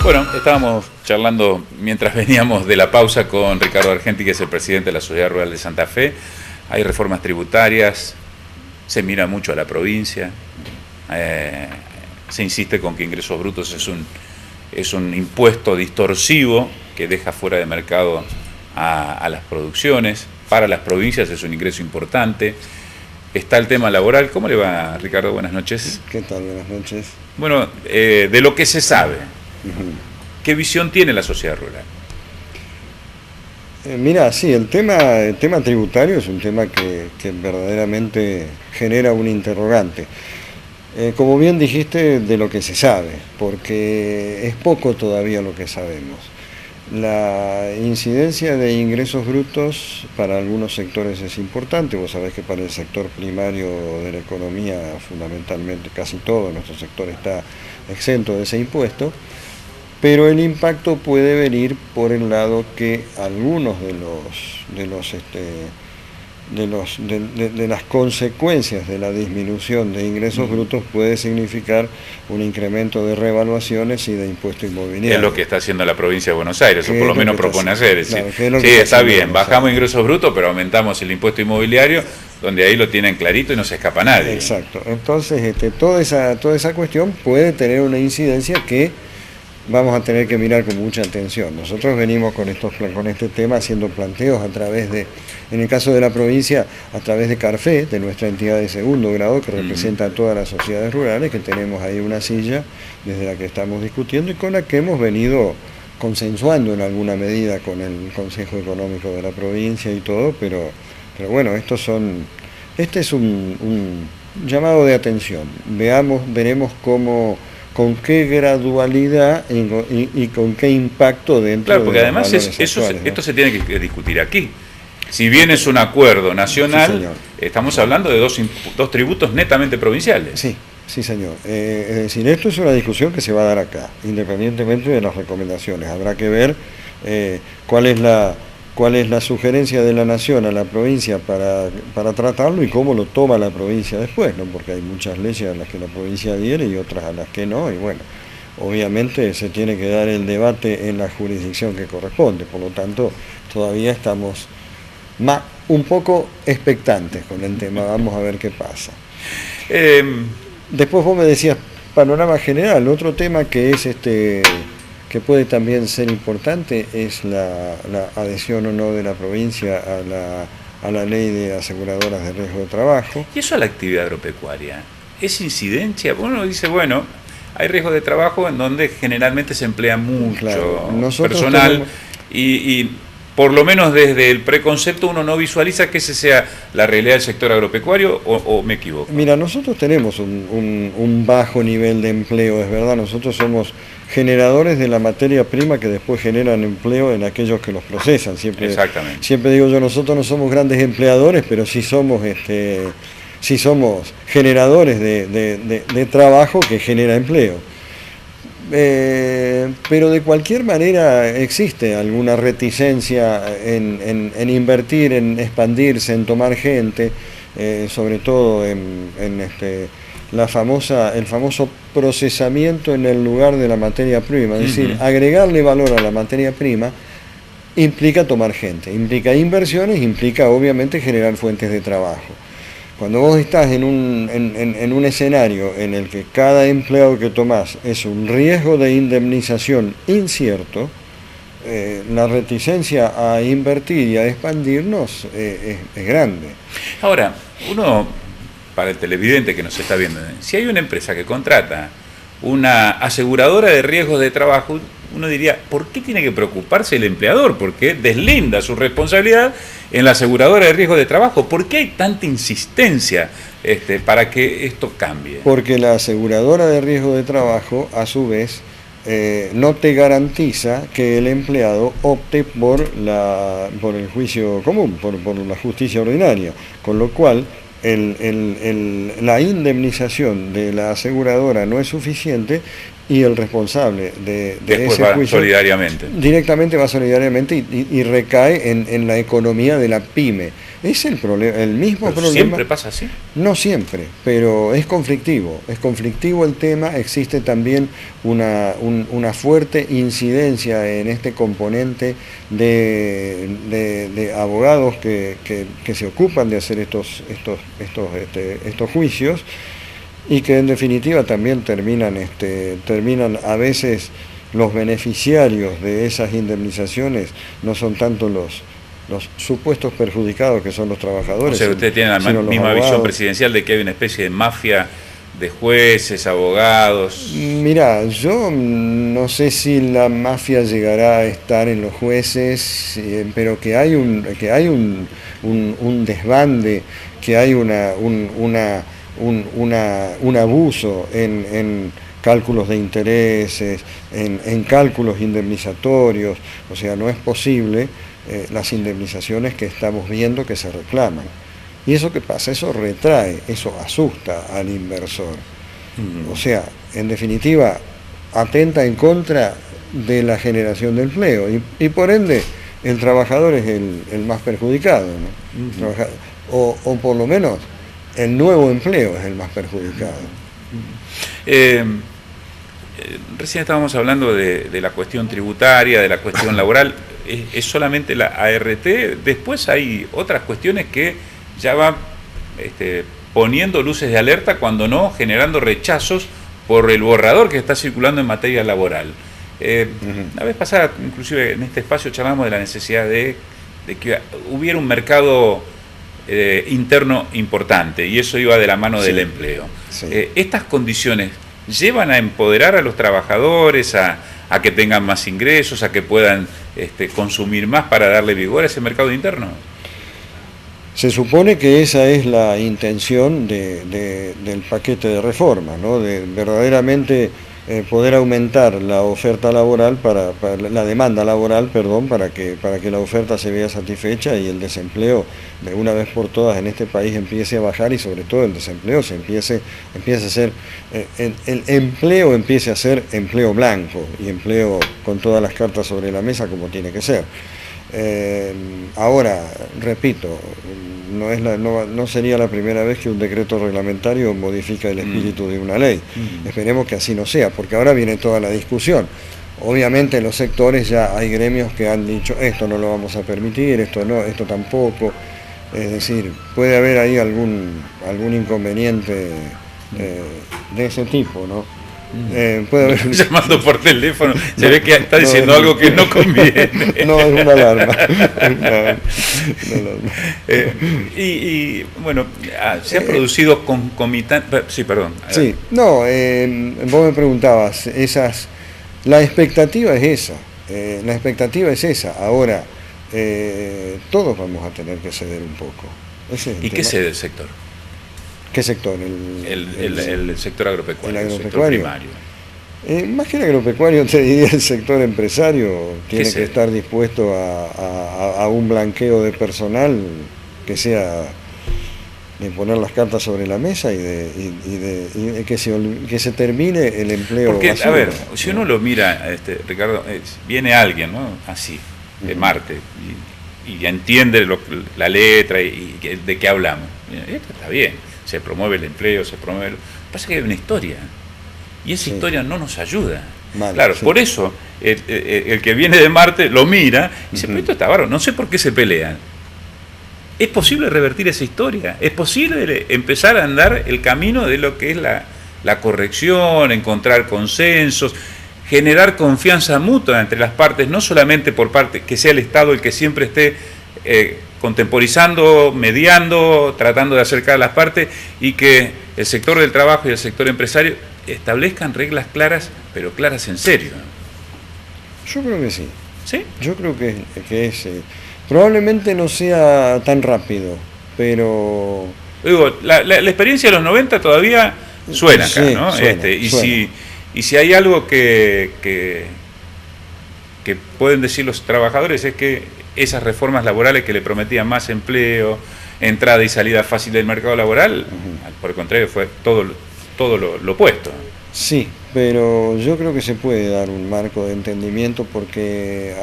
Bueno, estábamos charlando mientras veníamos de la pausa con Ricardo Argenti, que es el presidente de la Sociedad Rural de Santa Fe. Hay reformas tributarias, se mira mucho a la provincia, se insiste con que ingresos brutos es un impuesto distorsivo que deja fuera de mercado a las producciones. Para las provincias es un ingreso importante. Está el tema laboral. ¿Cómo le va, Ricardo? Buenas noches. ¿Qué tal? Buenas noches. Bueno, de lo que se sabe, ¿qué visión tiene la sociedad rural? Mira, sí, el tema tributario es un tema que verdaderamente genera un interrogante. Como bien dijiste, de lo que se sabe, porque es poco todavía lo que sabemos. La incidencia de ingresos brutos para algunos sectores es importante. Vos sabés que para el sector primario de la economía, fundamentalmente casi todo nuestro sector está exento de ese impuesto, pero el impacto puede venir por el lado que algunos de las consecuencias de la disminución de ingresos brutos puede significar un incremento de revaluaciones y de impuesto inmobiliario. Es lo que está haciendo la provincia de Buenos Aires, o por lo menos propone hacer. Es decir, claro, sí, está bien, bajamos ingresos brutos, pero aumentamos el impuesto inmobiliario, donde ahí lo tienen clarito y no se escapa nadie. Exacto. Entonces, toda esa cuestión puede tener una incidencia que vamos a tener que mirar con mucha atención. Nosotros venimos con este tema haciendo planteos a través de, en el caso de la provincia, a través de CARFE, de nuestra entidad de segundo grado que representa a todas las sociedades rurales, que tenemos ahí una silla desde la que estamos discutiendo y con la que hemos venido consensuando en alguna medida con el Consejo Económico de la provincia y todo, pero bueno, este es un llamado de atención. Veremos con qué gradualidad y con qué impacto dentro. Claro, porque de además actuales, ¿no? esto se tiene que discutir aquí. Si bien es un acuerdo nacional, sí, estamos hablando de dos tributos netamente provinciales. Sí, señor. Es decir, esto es una discusión que se va a dar acá, independientemente de las recomendaciones. Habrá que ver cuál es la sugerencia de la Nación a la provincia para tratarlo y cómo lo toma la provincia después, ¿no? Porque hay muchas leyes a las que la provincia adhiere y otras a las que no, y bueno, obviamente se tiene que dar el debate en la jurisdicción que corresponde, por lo tanto todavía estamos un poco expectantes con el tema, vamos a ver qué pasa. Después vos me decías panorama general, otro tema que es que puede también ser importante es la adhesión o no de la provincia a la ley de aseguradoras de riesgo de trabajo. ¿Y eso a la actividad agropecuaria? ¿Es incidencia? Uno dice, bueno, hay riesgo de trabajo en donde generalmente se emplea mucho personal y por lo menos desde el preconcepto uno no visualiza que ese sea la realidad del sector agropecuario, o me equivoco. Mira, nosotros tenemos un bajo nivel de empleo, es verdad, nosotros somos generadores de la materia prima que después generan empleo en aquellos que los procesan. Exactamente. Siempre digo yo, nosotros no somos grandes empleadores, pero sí somos generadores de trabajo que genera empleo. Pero de cualquier manera existe alguna reticencia en invertir, en expandirse, en tomar gente, sobre todo en el famoso procesamiento en el lugar de la materia prima, es decir, agregarle valor a la materia prima implica tomar gente, implica inversiones, implica obviamente generar fuentes de trabajo. Cuando vos estás en un escenario en el que cada empleado que tomás es un riesgo de indemnización incierto, la reticencia a invertir y a expandirnos es grande. Ahora, para el televidente que nos está viendo, si hay una empresa que contrata una aseguradora de riesgos de trabajo, uno diría, ¿por qué tiene que preocuparse el empleador? Porque deslinda su responsabilidad en la aseguradora de riesgos de trabajo. ¿Por qué hay tanta insistencia para que esto cambie? Porque la aseguradora de riesgo de trabajo, a su vez, no te garantiza que el empleado opte por el juicio común, por la justicia ordinaria, con lo cual la indemnización de la aseguradora no es suficiente y el responsable de ese juicio solidariamente. Directamente va solidariamente y recae en la economía de la pyme. Es el problema, el mismo ¿Pero problema. siempre pasa así? No siempre, pero es conflictivo el tema. Existe también una fuerte incidencia en este componente de abogados que se ocupan de hacer estos juicios, y que en definitiva también terminan a veces los beneficiarios de esas indemnizaciones no son tanto los supuestos perjudicados, que son los trabajadores. O sea, usted tiene la misma visión presidencial de que hay una especie de mafia de jueces, abogados. Mirá, yo no sé si la mafia llegará a estar en los jueces, pero que hay un desbande, que hay un abuso en cálculos de intereses, en cálculos indemnizatorios. O sea, no es posible las indemnizaciones que estamos viendo que se reclaman. ¿Y eso qué pasa? Eso retrae, eso asusta al inversor. O sea, en definitiva, atenta en contra de la generación de empleo, y por ende el trabajador es el más perjudicado, ¿no? O por lo menos el nuevo empleo es el más perjudicado. Recién estábamos hablando de la cuestión tributaria, de la cuestión laboral. ¿Es solamente la ART? Después hay otras cuestiones que ya van poniendo luces de alerta, cuando no, generando rechazos por el borrador que está circulando en materia laboral. La vez pasada, inclusive en este espacio, charlamos de la necesidad de que hubiera un mercado interno importante, y eso iba de la mano del empleo. Sí. Estas condiciones llevan a empoderar a los trabajadores, a que tengan más ingresos, a que puedan consumir más para darle vigor a ese mercado interno. Se supone que esa es la intención del paquete de reforma, ¿no? De verdaderamente poder aumentar la oferta laboral, para la demanda laboral, perdón, para que la oferta se vea satisfecha y el desempleo de una vez por todas en este país empiece a bajar, y sobre todo el desempleo empiece a ser, el empleo empiece a ser empleo blanco y empleo con todas las cartas sobre la mesa, como tiene que ser. Ahora, repito, no sería la primera vez que un decreto reglamentario modifica el espíritu de una ley. Esperemos que así no sea, porque ahora viene toda la discusión. Obviamente en los sectores ya hay gremios que han dicho esto no lo vamos a permitir, esto no, esto tampoco. Es decir, puede haber ahí algún inconveniente de ese tipo, ¿no? Puede haber llamando por teléfono, se ve que está diciendo algo que no conviene. No, es una alarma. Y bueno, se ha producido concomitante. Sí, perdón. Sí, no, vos me preguntabas, la expectativa es esa. Ahora, todos vamos a tener que ceder un poco. ¿Y qué cede el sector? ¿Qué sector? El sector agropecuario. El sector primario. Más que el agropecuario, te diría el sector empresario. Tiene que estar dispuesto a un blanqueo de personal que sea de poner las cartas sobre la mesa y de que se termine el empleo. Porque, basura, a ver, si uno lo mira, Ricardo, viene alguien, ¿no? Así, de Marte, y entiende la letra y de qué hablamos. Esto está bien. Se promueve el empleo, Lo que pasa es que hay una historia, y esa historia no nos ayuda. Claro, por eso el que viene de Marte lo mira y dice, pero esto está bárbaro, no sé por qué se pelean. ¿Es posible revertir esa historia? ¿Es posible empezar a andar el camino de lo que es la corrección, encontrar consensos, generar confianza mutua entre las partes, no solamente por parte que sea el Estado el que siempre esté contemporizando, mediando, tratando de acercar a las partes, y que el sector del trabajo y el sector empresario establezcan reglas claras, pero claras en serio? Yo creo que sí. ¿Sí? Yo creo que es probablemente no sea tan rápido, pero... Digo, la experiencia de los 90 todavía suena acá, ¿no? Suena. Y si hay algo que pueden decir los trabajadores, es que esas reformas laborales que le prometían más empleo, entrada y salida fácil del mercado laboral, por el contrario, fue todo lo opuesto. Sí, pero yo creo que se puede dar un marco de entendimiento, porque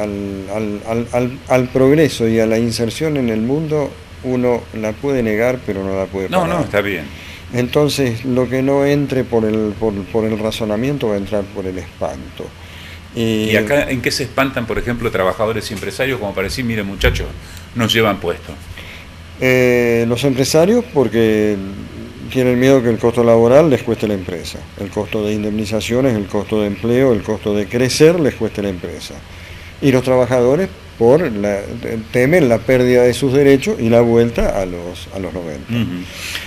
al progreso y a la inserción en el mundo uno la puede negar, pero no la puede parar. No, está bien. Entonces, lo que no entre por el razonamiento va a entrar por el espanto. ¿Y acá en qué se espantan, por ejemplo, trabajadores y empresarios como para decir, miren muchachos, nos llevan puesto? Los empresarios porque tienen miedo que el costo laboral les cueste la empresa, el costo de indemnizaciones, el costo de empleo, el costo de crecer les cueste la empresa. Y los trabajadores temen la pérdida de sus derechos y la vuelta a los 90.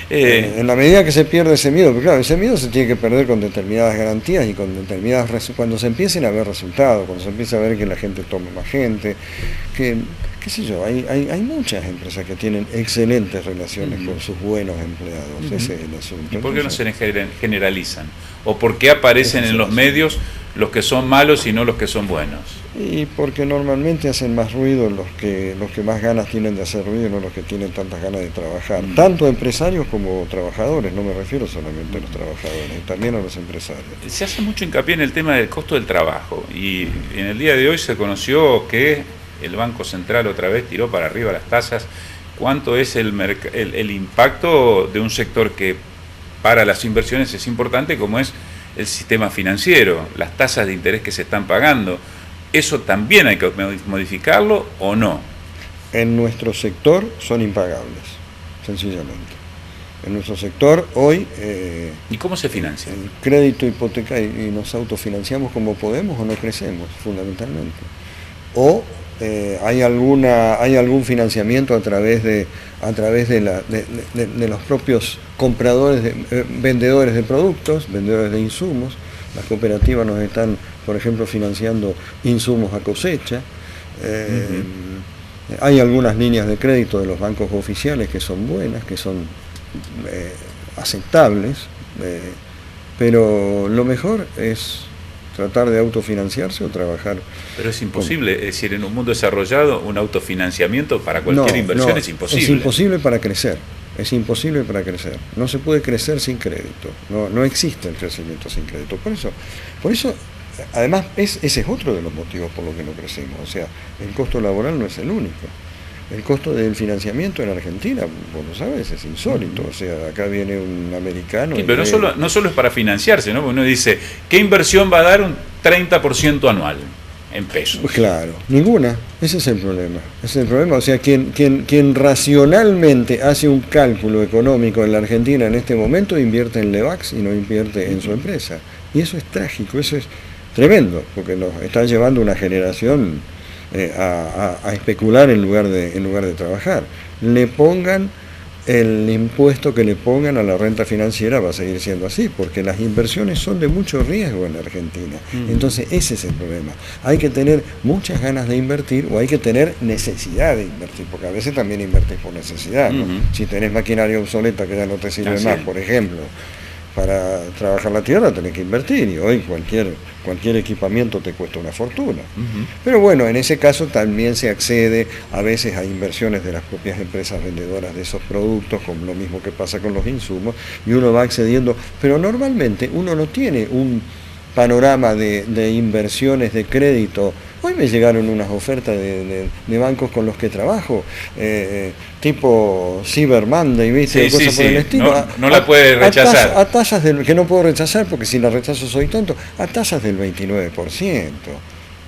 En la medida que se pierde ese miedo, porque claro, ese miedo se tiene que perder con determinadas garantías y con determinadas cuando se empiecen a ver resultados, cuando se empiece a ver que la gente toma más gente, que qué sé yo, hay muchas empresas que tienen excelentes relaciones con sus buenos empleados. Ese es el asunto. ¿Y por qué no se generalizan? ¿O por qué aparecen en los medios los que son malos y no los que son buenos? Y porque normalmente hacen más ruido los que más ganas tienen de hacer ruido, no los que tienen tantas ganas de trabajar. Tanto empresarios como trabajadores, no me refiero solamente a los trabajadores, también a los empresarios. Se hace mucho hincapié en el tema del costo del trabajo y en el día de hoy se conoció que el Banco Central otra vez tiró para arriba las tasas. ¿Cuánto es el impacto de un sector que para las inversiones es importante, como es el sistema financiero, las tasas de interés que se están pagando? ¿Eso también hay que modificarlo o no? En nuestro sector son impagables, sencillamente. En nuestro sector hoy... ¿Y cómo se financia? El crédito hipotecario, y nos autofinanciamos como podemos o no crecemos, fundamentalmente. O hay algún financiamiento a través de los propios compradores, vendedores de productos, vendedores de insumos. Las cooperativas nos están, por ejemplo, financiando insumos a cosecha. Hay algunas líneas de crédito de los bancos oficiales que son buenas, que son aceptables, pero lo mejor es tratar de autofinanciarse o trabajar. Pero es imposible, es decir, en un mundo desarrollado un autofinanciamiento para cualquier inversión es imposible. Es imposible para crecer. Es imposible para crecer. No se puede crecer sin crédito. No existe el crecimiento sin crédito. Por eso, además, ese es otro de los motivos por los que no crecemos. O sea, el costo laboral no es el único. El costo del financiamiento en Argentina, vos lo sabes, es insólito. O sea, acá viene un americano... Sí, pero no solo es para financiarse, ¿no? Porque uno dice, ¿qué inversión va a dar un 30% anual en pesos? Pues claro, ninguna. Ese es el problema. Ese es el problema. O sea, quien racionalmente hace un cálculo económico en la Argentina en este momento invierte en Levax y no invierte en su empresa. Y eso es trágico, eso es tremendo, porque nos está llevando una generación a especular en lugar de trabajar. Le pongan el impuesto que le pongan a la renta financiera, va a seguir siendo así, porque las inversiones son de mucho riesgo en la Argentina. Entonces ese es el problema. Hay que tener muchas ganas de invertir o hay que tener necesidad de invertir, porque a veces también invertís por necesidad, ¿no? Si tenés maquinaria obsoleta que ya no te sirve más, por ejemplo, para trabajar la tierra tenés que invertir, y hoy cualquier equipamiento te cuesta una fortuna. Pero bueno, en ese caso también se accede a veces a inversiones de las propias empresas vendedoras de esos productos, como lo mismo que pasa con los insumos, y uno va accediendo, pero normalmente uno no tiene un panorama de inversiones de crédito. Hoy me llegaron unas ofertas de bancos con los que trabajo, tipo Cyber Monday, ¿viste? Cosas por el estilo. No la puede rechazar. A tasas que no puedo rechazar, porque si la rechazo soy tonto, a tasas del 29%.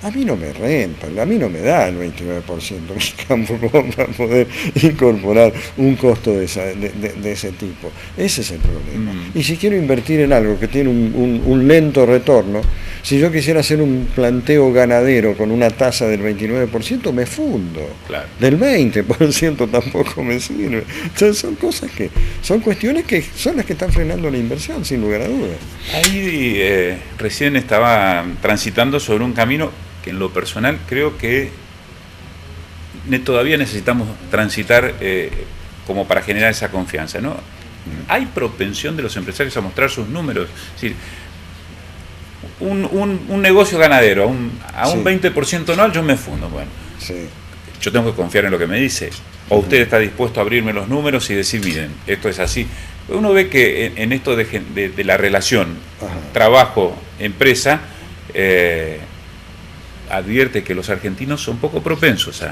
A mí no me renta, a mí no me da el 29% mi campo para poder incorporar un costo de ese tipo. Ese es el problema. Y si quiero invertir en algo que tiene un lento retorno, si yo quisiera hacer un planteo ganadero con una tasa del 29%, me fundo. Claro. Del 20% tampoco me sirve. Entonces son cuestiones que son las que están frenando la inversión, sin lugar a dudas. Ahí recién estaba transitando sobre un camino que en lo personal creo que todavía necesitamos transitar como para generar esa confianza, ¿no? Hay propensión de los empresarios a mostrar sus números. Es decir, un negocio ganadero a un 20% anual, yo me fundo. Bueno, yo tengo que confiar en lo que me dice. O usted está dispuesto a abrirme los números y decir, miren, esto es así. Uno ve que en esto de la relación trabajo-empresa, advierte que los argentinos son poco propensos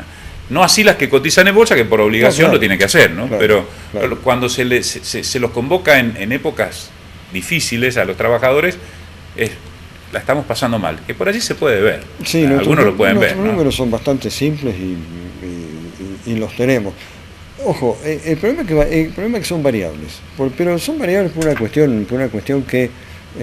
No así las que cotizan en bolsa, que por obligación claro, lo tienen que hacer, ¿no? claro, Pero claro. cuando se los convoca en épocas difíciles a los trabajadores, la estamos pasando mal, que por allí se puede ver. Sí, algunos lo pueden ver, nuestros ¿no? números son bastante simples y los tenemos. Ojo, el problema es que son variables, pero son variables por una cuestión que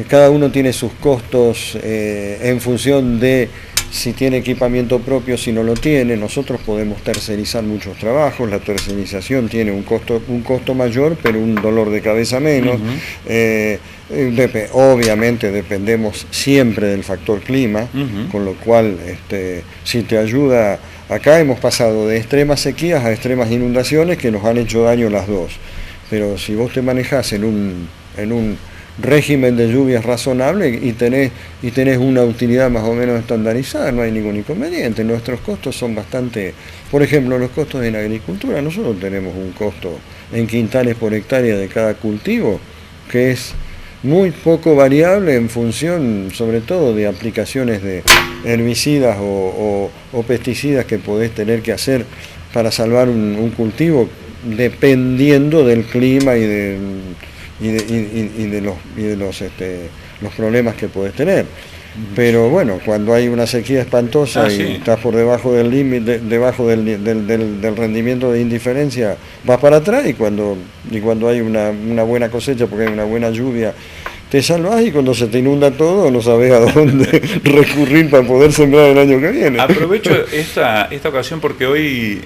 cada uno tiene sus costos en función de si tiene equipamiento propio, si no lo tiene. Nosotros podemos tercerizar muchos trabajos, la tercerización tiene un costo mayor, pero un dolor de cabeza menos. Obviamente dependemos siempre del factor clima, con lo cual si te ayuda. Acá hemos pasado de extremas sequías a extremas inundaciones que nos han hecho daño las dos, pero si vos te manejás en un régimen de lluvias razonable y tenés una utilidad más o menos estandarizada, no hay ningún inconveniente. Nuestros costos son bastante, por ejemplo, los costos en agricultura. Nosotros tenemos un costo en quintales por hectárea de cada cultivo que es muy poco variable en función sobre todo de aplicaciones de herbicidas o pesticidas que podés tener que hacer para salvar un cultivo, dependiendo del clima y de los problemas que podés tener. Pero bueno, cuando hay una sequía espantosa y estás por debajo del límite, debajo del rendimiento de indiferencia, vas para atrás, y cuando hay una buena cosecha, porque hay una buena lluvia, te salvás, y cuando se te inunda todo no sabés a dónde recurrir para poder sembrar el año que viene. Aprovecho esta ocasión porque hoy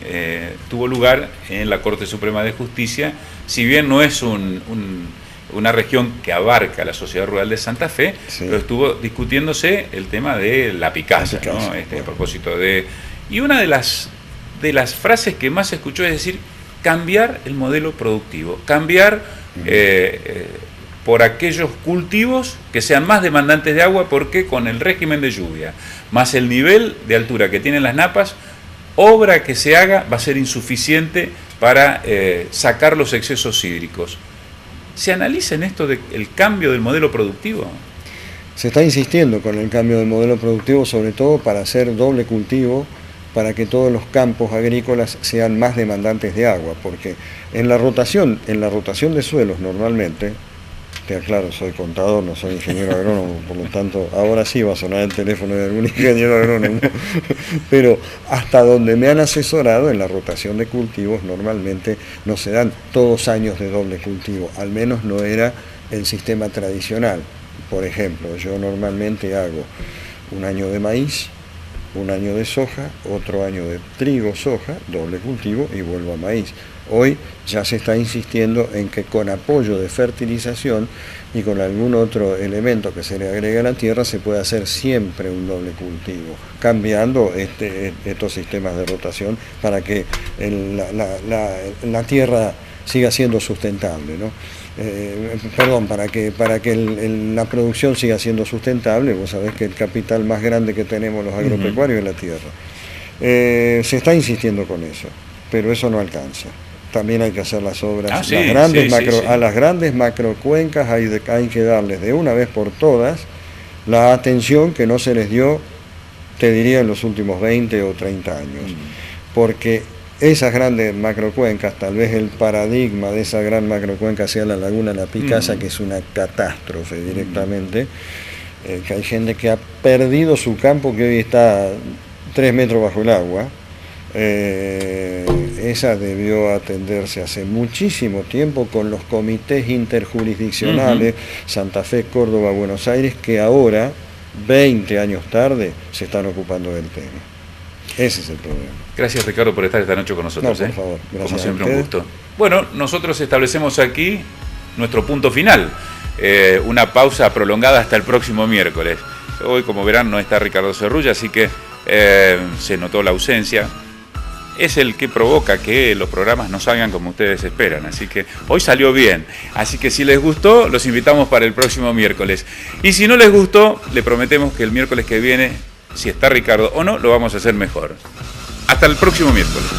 tuvo lugar en la Corte Suprema de Justicia, si bien no es una región que abarca la sociedad rural de Santa Fe, pero estuvo discutiéndose el tema de la Picasa, ¿no? A propósito de... Y una de las frases que más se escuchó es decir, cambiar el modelo productivo, cambiar por aquellos cultivos que sean más demandantes de agua, porque con el régimen de lluvia, más el nivel de altura que tienen las napas, obra que se haga va a ser insuficiente para sacar los excesos hídricos. ¿Se analiza en esto del cambio del modelo productivo? Se está insistiendo con el cambio del modelo productivo, sobre todo para hacer doble cultivo, para que todos los campos agrícolas sean más demandantes de agua, porque en la rotación de suelos normalmente, te aclaro, soy contador, no soy ingeniero agrónomo, por lo tanto ahora sí va a sonar el teléfono de algún ingeniero agrónomo, pero hasta donde me han asesorado, en la rotación de cultivos normalmente no se dan todos años de doble cultivo, al menos no era el sistema tradicional. Por ejemplo, yo normalmente hago un año de maíz, un año de soja, otro año de trigo, soja, doble cultivo, y vuelvo a maíz. Hoy ya se está insistiendo en que con apoyo de fertilización y con algún otro elemento que se le agregue a la tierra se puede hacer siempre un doble cultivo, cambiando estos sistemas de rotación para que la tierra siga siendo sustentable, ¿no? Para que la producción siga siendo sustentable. Vos sabés que el capital más grande que tenemos los agropecuarios es la tierra. Se está insistiendo con eso, pero eso no alcanza. También hay que hacer las obras, a las grandes macrocuencas hay que darles de una vez por todas la atención que no se les dio, te diría, en los últimos 20 o 30 años. Porque esas grandes macrocuencas, tal vez el paradigma de esa gran macrocuenca sea la laguna La Picasa, que es una catástrofe directamente, que hay gente que ha perdido su campo, que hoy está 3 metros bajo el agua. Esa debió atenderse hace muchísimo tiempo con los comités interjurisdiccionales, Santa Fe, Córdoba, Buenos Aires, que ahora, 20 años tarde, se están ocupando del tema. Ese es el problema. Gracias, Ricardo, por estar esta noche con nosotros. No, por favor. Gracias. Como siempre, un gusto. Bueno, nosotros establecemos aquí nuestro punto final. Una pausa prolongada hasta el próximo miércoles. Hoy, como verán, no está Ricardo Cerrulla, así que se notó la ausencia. Es el que provoca que los programas no salgan como ustedes esperan. Así que hoy salió bien. Así que si les gustó, los invitamos para el próximo miércoles. Y si no les gustó, le prometemos que el miércoles que viene, si está Ricardo o no, lo vamos a hacer mejor. Hasta el próximo miércoles.